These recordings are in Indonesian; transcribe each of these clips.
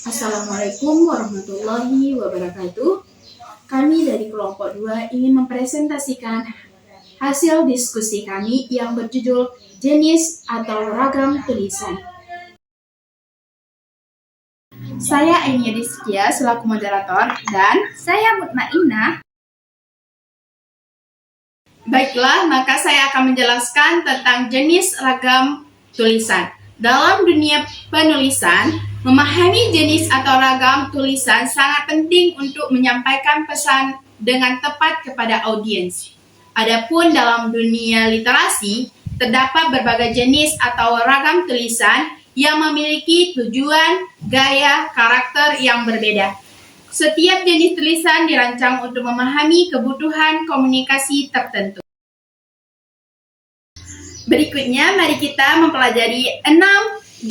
Assalamualaikum warahmatullahi wabarakatuh. Kami dari kelompok 2 ingin mempresentasikan hasil diskusi kami yang berjudul jenis atau ragam tulisan. Saya Ainia Rizkia selaku moderator dan Saya Mutmainnah. baiklah, maka saya akan menjelaskan tentang jenis ragam tulisan. Dalam dunia penulisan, memahami jenis atau ragam tulisan sangat penting untuk menyampaikan pesan dengan tepat kepada audiens. Adapun dalam dunia literasi, terdapat berbagai jenis atau ragam tulisan yang memiliki tujuan, gaya, karakter yang berbeda. Setiap jenis tulisan dirancang untuk memahami kebutuhan komunikasi tertentu. Berikutnya, mari kita mempelajari 6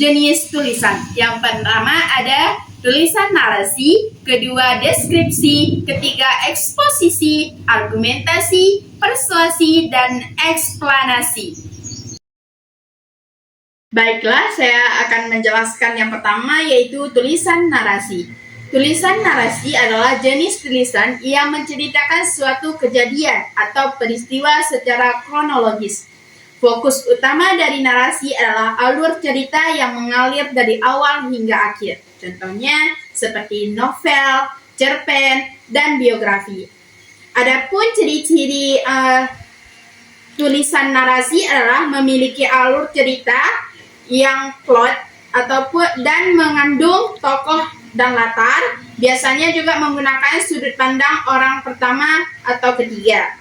jenis tulisan. Yang pertama ada tulisan narasi, kedua deskripsi, ketiga eksposisi, argumentasi, persuasi, dan eksplanasi. Baiklah, saya akan menjelaskan yang pertama yaitu tulisan narasi. Tulisan narasi adalah jenis tulisan yang menceritakan suatu kejadian atau peristiwa secara kronologis. Fokus utama dari narasi adalah alur cerita yang mengalir dari awal hingga akhir. Contohnya seperti novel, cerpen, dan biografi. Adapun ciri-ciri tulisan narasi adalah memiliki alur cerita yang plot dan mengandung tokoh dan latar, biasanya juga menggunakan sudut pandang orang pertama atau ketiga.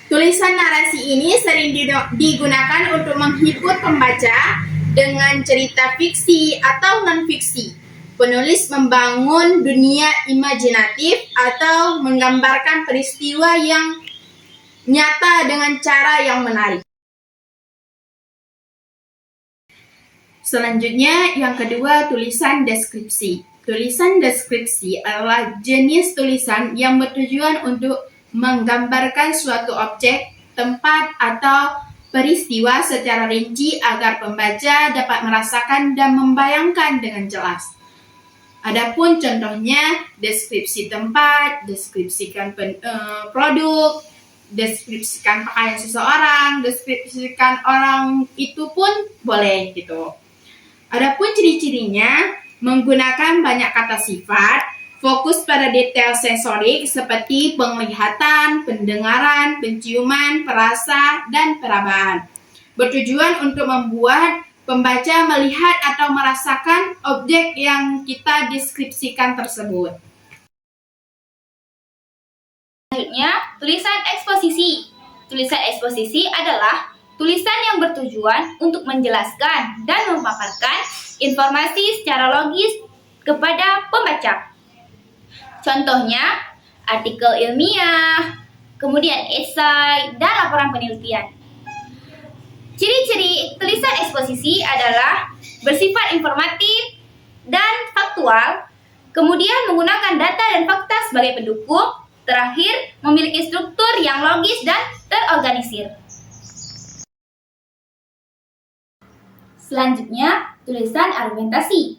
Tulisan narasi ini sering digunakan untuk menghibur pembaca dengan cerita fiksi atau non-fiksi. Penulis membangun dunia imajinatif atau menggambarkan peristiwa yang nyata dengan cara yang menarik. Selanjutnya, yang kedua, tulisan deskripsi. Tulisan deskripsi adalah jenis tulisan yang bertujuan untuk menggambarkan suatu objek, tempat, atau peristiwa secara rinci agar pembaca dapat merasakan dan membayangkan dengan jelas. Adapun contohnya, deskripsi tempat, deskripsikan produk, deskripsikan pakaian seseorang, deskripsikan orang itu pun boleh gitu. Adapun ciri-cirinya menggunakan banyak kata sifat, fokus pada detail sensorik seperti penglihatan, pendengaran, penciuman, perasa, dan perabaan. Bertujuan untuk membuat pembaca melihat atau merasakan objek yang kita deskripsikan tersebut. Selanjutnya, tulisan eksposisi. Tulisan eksposisi adalah tulisan yang bertujuan untuk menjelaskan dan memaparkan informasi secara logis kepada pembaca. Contohnya, artikel ilmiah, kemudian esai, dan laporan penelitian. Ciri-ciri tulisan eksposisi adalah bersifat informatif dan faktual, kemudian menggunakan data dan fakta sebagai pendukung, terakhir memiliki struktur yang logis dan terorganisir. Selanjutnya, tulisan argumentasi.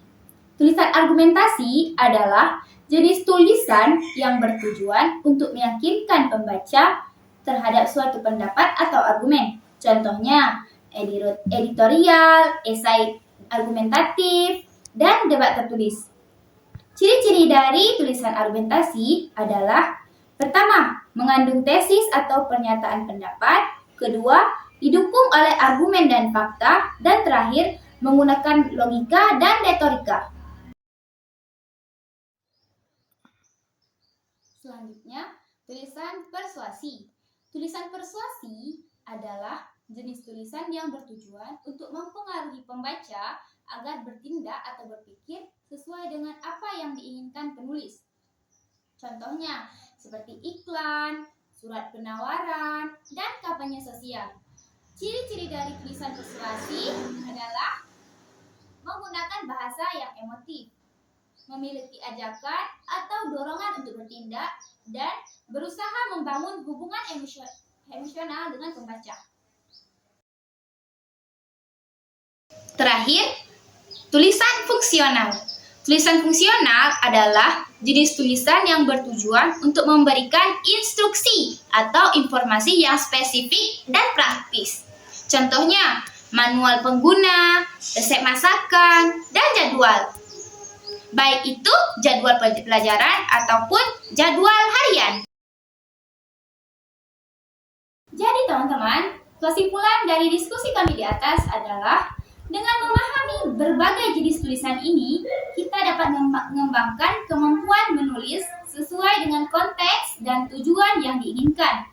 Tulisan argumentasi adalah jenis tulisan yang bertujuan untuk meyakinkan pembaca terhadap suatu pendapat atau argumen. Contohnya, editorial, esai argumentatif, dan debat tertulis. Ciri-ciri dari tulisan argumentasi adalah: pertama, mengandung tesis atau pernyataan pendapat. Kedua, didukung oleh argumen dan fakta. Dan terakhir, menggunakan logika dan retorika. Selanjutnya, tulisan persuasi. Tulisan persuasi adalah jenis tulisan yang bertujuan untuk mempengaruhi pembaca agar bertindak atau berpikir sesuai dengan apa yang diinginkan penulis. Contohnya, seperti iklan, surat penawaran, dan kampanye sosial. Ciri-ciri dari tulisan persuasi adalah menggunakan bahasa yang emotif, memiliki ajakan atau dorongan untuk bertindak, dan berusaha membangun hubungan emosional dengan pembaca. Terakhir, Tulisan fungsional. Tulisan fungsional adalah jenis tulisan yang bertujuan untuk memberikan instruksi atau informasi yang spesifik dan praktis. Contohnya, manual pengguna, resep masakan, dan jadwal. Baik itu jadwal pelajaran ataupun jadwal harian. Jadi teman-teman, kesimpulan dari diskusi kami di atas adalah dengan memahami berbagai jenis tulisan ini, kita dapat mengembangkan kemampuan menulis sesuai dengan konteks dan tujuan yang diinginkan.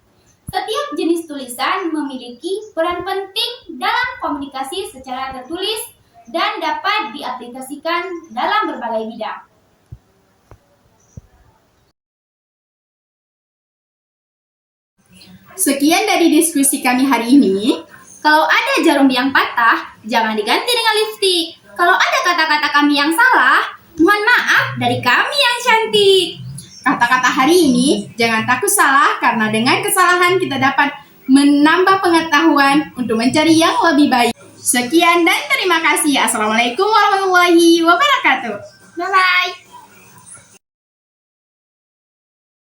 Setiap jenis tulisan memiliki peran penting dalam komunikasi secara tertulis dan dapat diaplikasikan dalam berbagai bidang. Sekian dari diskusi kami hari ini. Kalau ada jarum yang patah, jangan diganti dengan lipstik. Kalau ada kata-kata kami yang salah, mohon maaf dari kami yang cantik. Kata-kata hari ini jangan takut salah, karena dengan kesalahan kita dapat menambah pengetahuan untuk mencari yang lebih baik. Sekian dan terima kasih. Assalamualaikum warahmatullahi wabarakatuh. Bye-bye.